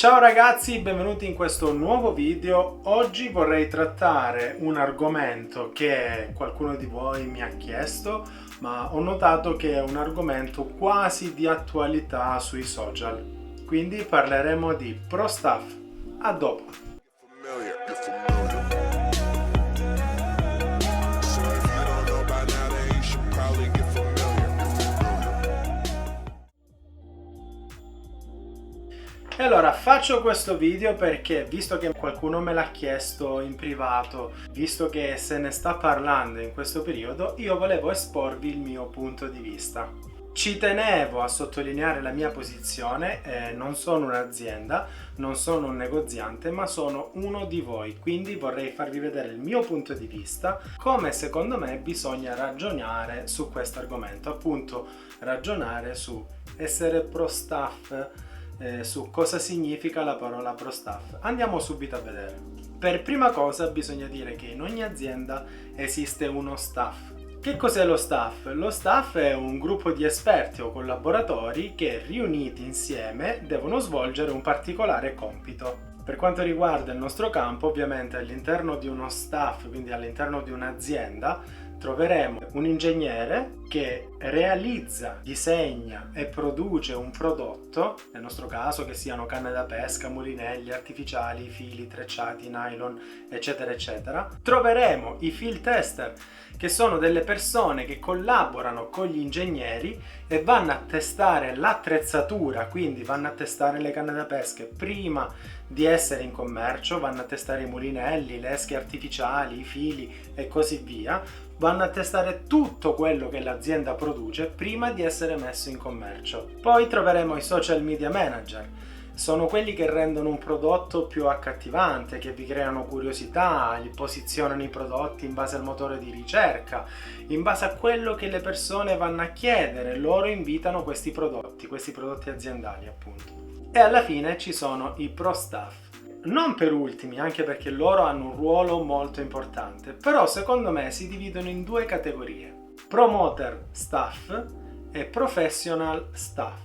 Ciao ragazzi, benvenuti in questo nuovo video. Oggi vorrei trattare un argomento che qualcuno di voi mi ha chiesto, ma ho notato che è un argomento quasi di attualità sui social. Quindi parleremo di Pro Staff. A dopo! E allora faccio questo video perché, visto che qualcuno me l'ha chiesto in privato, visto che se ne sta parlando in questo periodo, io volevo esporvi il mio punto di vista. Ci tenevo a sottolineare la mia posizione, non sono un'azienda, non sono un negoziante, ma sono uno di voi, quindi vorrei farvi vedere il mio punto di vista, come secondo me bisogna ragionare su questo argomento, appunto ragionare su essere pro staff, su cosa significa la parola pro staff. Andiamo subito a vedere. Per prima cosa bisogna dire che in ogni azienda esiste uno staff. Che cos'è lo staff? Lo staff è un gruppo di esperti o collaboratori che riuniti insieme devono svolgere un particolare compito. Per quanto riguarda il nostro campo, ovviamente all'interno di uno staff, quindi all'interno di un'azienda, troveremo un ingegnere che realizza, disegna e produce un prodotto, nel nostro caso che siano canne da pesca, mulinelli artificiali, fili, trecciati, nylon, eccetera eccetera. Troveremo i field tester, che sono delle persone che collaborano con gli ingegneri e vanno a testare l'attrezzatura, quindi vanno a testare le canne da pesca prima di essere in commercio, vanno a testare i mulinelli, le esche artificiali, i fili e così via, vanno a testare tutto quello che l'azienda produce prima di essere messo in commercio. Poi troveremo i social media manager. Sono quelli che rendono un prodotto più accattivante, che vi creano curiosità, gli posizionano i prodotti in base al motore di ricerca, in base a quello che le persone vanno a chiedere, loro invitano questi prodotti aziendali appunto. E alla fine ci sono i pro staff. Non per ultimi, anche perché loro hanno un ruolo molto importante, però secondo me si dividono in due categorie: promoter staff e professional staff.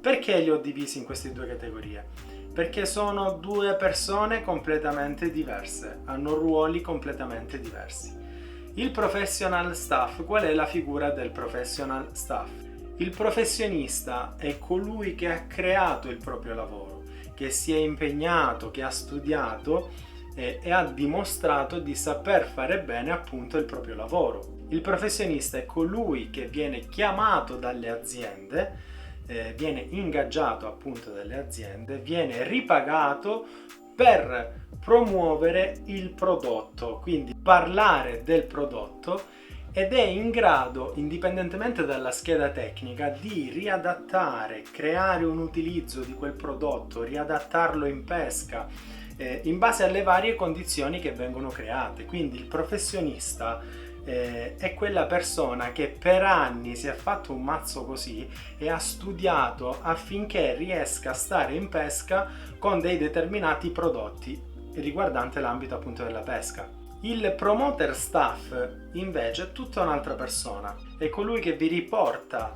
Perché li ho divisi in queste due categorie? Perché sono due persone completamente diverse, hanno ruoli completamente diversi. Il professional staff, qual è la figura del professional staff? Il professionista è colui che ha creato il proprio lavoro, che si è impegnato, che ha studiato e ha dimostrato di saper fare bene appunto il proprio lavoro. Il professionista è colui che viene chiamato dalle aziende, viene ingaggiato appunto dalle aziende, viene ripagato per promuovere il prodotto, quindi parlare del prodotto, ed è in grado, indipendentemente dalla scheda tecnica, di riadattare, creare un utilizzo di quel prodotto, riadattarlo in pesca, in base alle varie condizioni che vengono create. Quindi il professionista è quella persona che per anni si è fatto un mazzo così e ha studiato affinché riesca a stare in pesca con dei determinati prodotti riguardante l'ambito appunto della pesca. Il promoter staff invece è tutta un'altra persona, è colui che vi riporta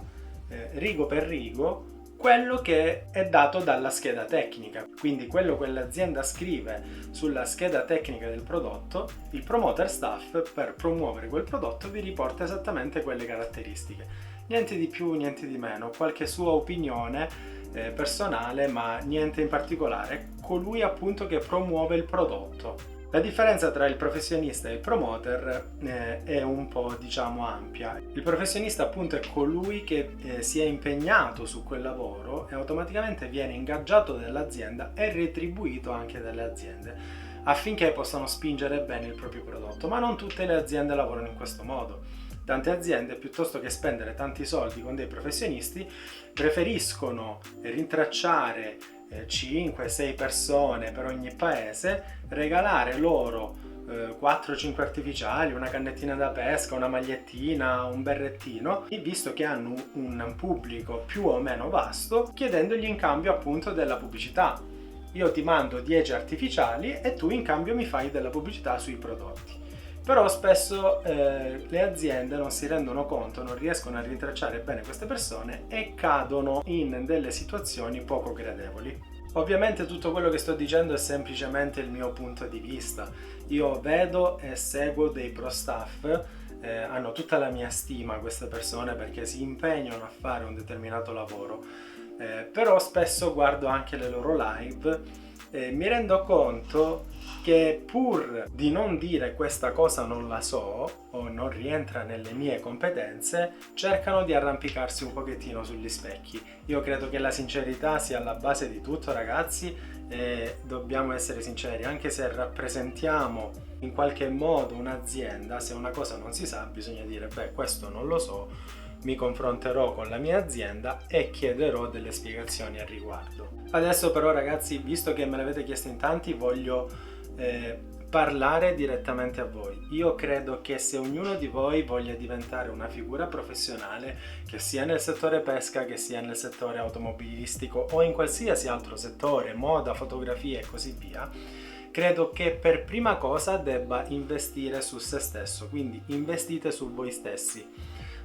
rigo per rigo quello che è dato dalla scheda tecnica, quindi quello che l'azienda scrive sulla scheda tecnica del prodotto, il promoter staff per promuovere quel prodotto vi riporta esattamente quelle caratteristiche. Niente di più, niente di meno, qualche sua opinione personale, ma niente in particolare, colui appunto che promuove il prodotto. La differenza tra il professionista e il promoter è un po', diciamo, ampia. Il professionista appunto è colui che si è impegnato su quel lavoro e automaticamente viene ingaggiato dall'azienda e retribuito anche dalle aziende affinché possano spingere bene il proprio prodotto, ma non tutte le aziende lavorano in questo modo. Tante aziende, piuttosto che spendere tanti soldi con dei professionisti, preferiscono rintracciare 5-6 persone per ogni paese, regalare loro 4-5 artificiali, una cannettina da pesca, una magliettina, un berrettino, e visto che hanno un pubblico più o meno vasto, chiedendogli in cambio appunto della pubblicità. Io ti mando 10 artificiali e tu in cambio mi fai della pubblicità sui prodotti. Però spesso le aziende non si rendono conto, non riescono a rintracciare bene queste persone e cadono in delle situazioni poco gradevoli. Ovviamente tutto quello che sto dicendo è semplicemente il mio punto di vista. Io vedo e seguo dei pro staff, hanno tutta la mia stima queste persone perché si impegnano a fare un determinato lavoro, però spesso guardo anche le loro live e mi rendo conto che pur di non dire questa cosa non la so o non rientra nelle mie competenze, cercano di arrampicarsi un pochettino sugli specchi. Io credo che la sincerità sia alla base di tutto, ragazzi, e dobbiamo essere sinceri, anche se rappresentiamo in qualche modo un'azienda, se una cosa non si sa bisogna dire beh, questo non lo so, mi confronterò con la mia azienda e chiederò delle spiegazioni al riguardo. Adesso però, ragazzi, visto che me l'avete chiesto in tanti, voglio parlare direttamente a voi. Io credo che se ognuno di voi voglia diventare una figura professionale, che sia nel settore pesca, che sia nel settore automobilistico o in qualsiasi altro settore, moda, fotografia e così via, credo che per prima cosa debba investire su se stesso, quindi investite su voi stessi.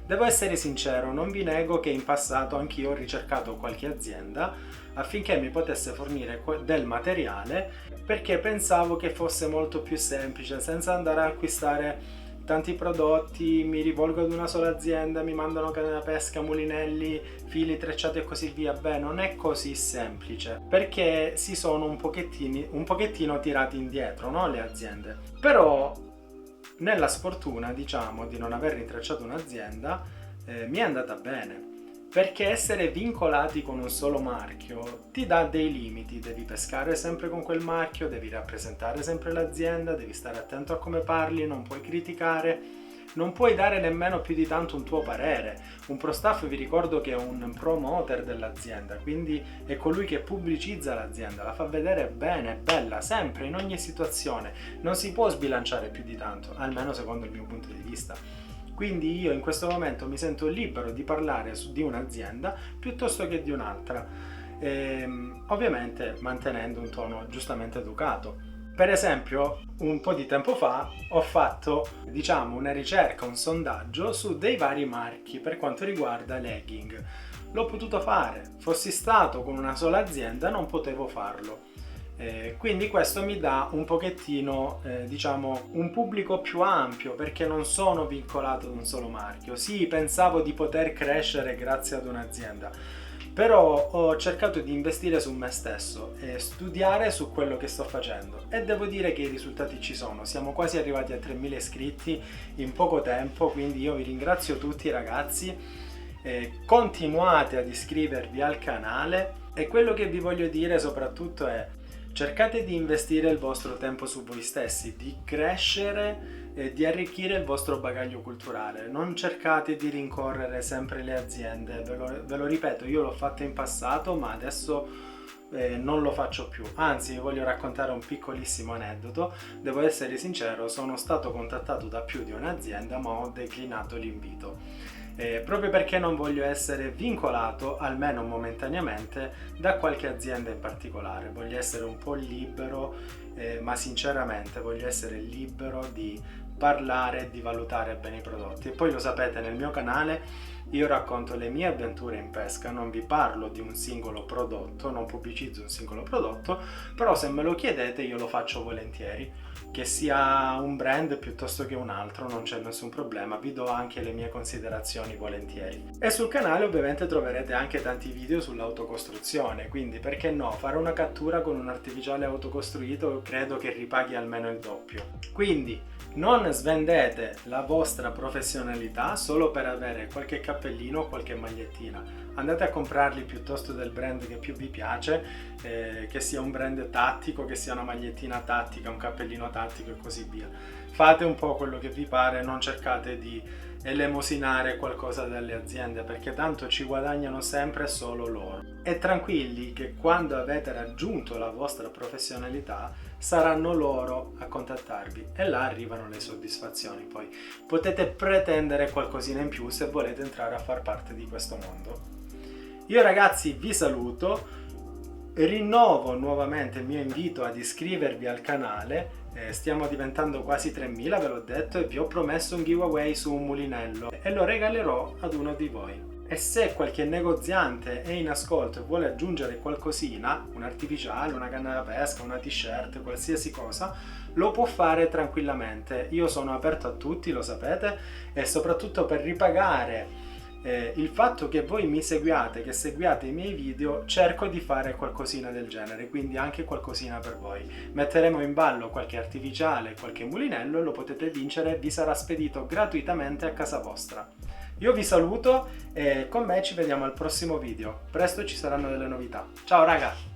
Devo essere sincero, non vi nego che in passato anch'io ho ricercato qualche azienda affinché mi potesse fornire del materiale perché pensavo che fosse molto più semplice, senza andare a acquistare tanti prodotti, mi rivolgo ad una sola azienda, mi mandano canne da pesca, mulinelli, fili trecciati e così via. Beh, non è così semplice perché si sono un pochettino tirati indietro, no? Le aziende. Però nella sfortuna, diciamo, di non aver rintracciato un'azienda, mi è andata bene. Perché essere vincolati con un solo marchio ti dà dei limiti, devi pescare sempre con quel marchio, devi rappresentare sempre l'azienda, devi stare attento a come parli, non puoi criticare, non puoi dare nemmeno più di tanto un tuo parere. Un pro staff vi ricordo che è un promoter dell'azienda, quindi è colui che pubblicizza l'azienda, la fa vedere bene, bella, sempre, in ogni situazione. Non si può sbilanciare più di tanto, almeno secondo il mio punto di vista. Quindi io in questo momento mi sento libero di parlare di un'azienda piuttosto che di un'altra, ovviamente mantenendo un tono giustamente educato. Per esempio, un po' di tempo fa ho fatto, diciamo, una ricerca, un sondaggio su dei vari marchi per quanto riguarda legging. L'ho potuto fare, fossi stato con una sola azienda non potevo farlo. Quindi questo mi dà un pochettino, diciamo, un pubblico più ampio perché non sono vincolato ad un solo marchio. Sì, pensavo di poter crescere grazie ad un'azienda, però ho cercato di investire su me stesso e studiare su quello che sto facendo e devo dire che i risultati ci sono. Siamo quasi arrivati a 3000 iscritti in poco tempo, quindi io vi ringrazio tutti, ragazzi. Continuate ad iscrivervi al canale e quello che vi voglio dire soprattutto è: cercate di investire il vostro tempo su voi stessi, di crescere e di arricchire il vostro bagaglio culturale. Non cercate di rincorrere sempre le aziende, ve lo ripeto, io l'ho fatto in passato, ma adesso non lo faccio più. Anzi, vi voglio raccontare un piccolissimo aneddoto. Devo essere sincero, sono stato contattato da più di un'azienda, ma ho declinato l'invito. Proprio perché non voglio essere vincolato, almeno momentaneamente, da qualche azienda in particolare. Voglio essere un po' libero, ma sinceramente voglio essere libero di parlare e di valutare bene i prodotti. E poi lo sapete, nel mio canale io racconto le mie avventure in pesca, non vi parlo di un singolo prodotto, non pubblicizzo un singolo prodotto, però se me lo chiedete io lo faccio volentieri, che sia un brand piuttosto che un altro, non c'è nessun problema, vi do anche le mie considerazioni volentieri. E sul canale ovviamente troverete anche tanti video sull'autocostruzione, quindi perché no, fare una cattura con un artificiale autocostruito credo che ripaghi almeno il doppio. Quindi non svendete la vostra professionalità solo per avere qualche cappellino o qualche magliettina. Andate a comprarli piuttosto del brand che più vi piace, che sia un brand tattico, che sia una magliettina tattica, un cappellino tattico e così via. Fate un po' quello che vi pare, non cercate di elemosinare qualcosa dalle aziende perché tanto ci guadagnano sempre solo loro. E tranquilli che quando avete raggiunto la vostra professionalità saranno loro a contattarvi e là arrivano le soddisfazioni. Poi potete pretendere qualcosina in più se volete entrare a far parte di questo mondo. Io, ragazzi, vi saluto, rinnovo nuovamente il mio invito ad iscrivervi al canale. Stiamo diventando quasi 3000, ve l'ho detto, e vi ho promesso un giveaway su un mulinello e lo regalerò ad uno di voi. E se qualche negoziante è in ascolto e vuole aggiungere qualcosina, un artificiale, una canna da pesca, una t-shirt, qualsiasi cosa, lo può fare tranquillamente. Io sono aperto a tutti, lo sapete, e soprattutto per ripagare il fatto che voi mi seguiate, che seguiate i miei video, cerco di fare qualcosina del genere, quindi anche qualcosina per voi. Metteremo in ballo qualche artificiale, qualche mulinello e lo potete vincere, vi sarà spedito gratuitamente a casa vostra. Io vi saluto e con me ci vediamo al prossimo video. Presto ci saranno delle novità. Ciao raga!